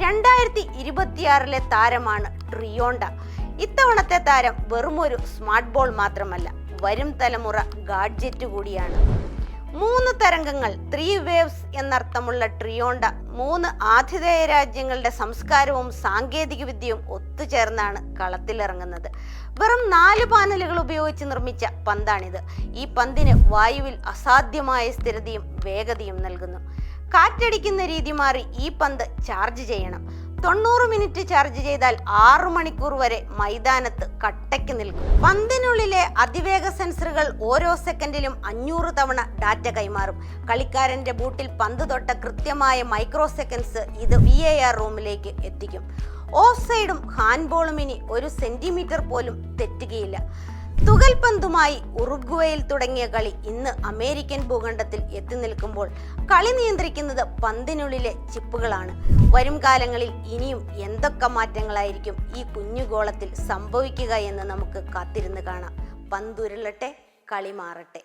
2026 താരമാണ് ട്രിയോണ്ട. ഇത്തവണത്തെ താരം വെറുമൊരു സ്മാർട്ട് ബോൾ മാത്രമല്ല, വരും തലമുറ ഗാഡ്ജറ്റ് കൂടിയാണ്. 3 തരംഗങ്ങൾ 3 വേവ്സ് എന്നർത്ഥമുള്ള ട്രിയോണ്ട 3 ആതിഥേയ രാജ്യങ്ങളുടെ സംസ്കാരവും സാങ്കേതിക വിദ്യയും ഒത്തുചേർന്നാണ് കളത്തിലിറങ്ങുന്നത്. വെറും 4 പാനലുകൾ ഉപയോഗിച്ച് നിർമ്മിച്ച പന്താണിത്. ഈ പന്തിന് വായുവിൽ അസാധ്യമായ സ്ഥിരതയും വേഗതയും നൽകുന്നു. കാറ്റടിക്കുന്ന രീതി മാറി ഈ പന്ത് ചാർജ് ചെയ്യണം. 90 മിനിറ്റ് ചാർജ് ചെയ്താൽ 6 മണിക്കൂർ വരെ മൈതാനത്ത് കട്ടയ്ക്ക് നിൽക്കും. പന്തിനുള്ളിലെ അതിവേഗ സെൻസറുകൾ ഓരോ സെക്കൻഡിലും 500 തവണ ഡാറ്റ കൈമാറും. കളിക്കാരന്റെ ബൂട്ടിൽ പന്ത് തൊട്ട കൃത്യമായ മൈക്രോ സെക്കൻഡ്സ് ഇത് VAR റൂമിലേക്ക് എത്തിക്കും. ഓഫ് സൈഡും ഹാൻഡ്ബോളും ഇനി 1 സെന്റിമീറ്റർ പോലും തെറ്റുകയില്ല. തുകൽ പന്തുമായി ഉറുഗ്വേയിൽ തുടങ്ങിയ കളി ഇന്ന് അമേരിക്കൻ ഭൂഖണ്ഡത്തിൽ എത്തി നിൽക്കുമ്പോൾ കളി നിയന്ത്രിക്കുന്നത് പന്തിനുള്ളിലെ ചിപ്പുകളാണ്. വരും കാലങ്ങളിൽ ഇനിയും എന്തൊക്കെ മാറ്റങ്ങളായിരിക്കും ഈ കുഞ്ഞു ഗോളത്തിൽ സംഭവിക്കുക എന്ന് നമുക്ക് കാത്തിരുന്ന് കാണാം. പന്തുരുളട്ടെ, കളി മാറട്ടെ.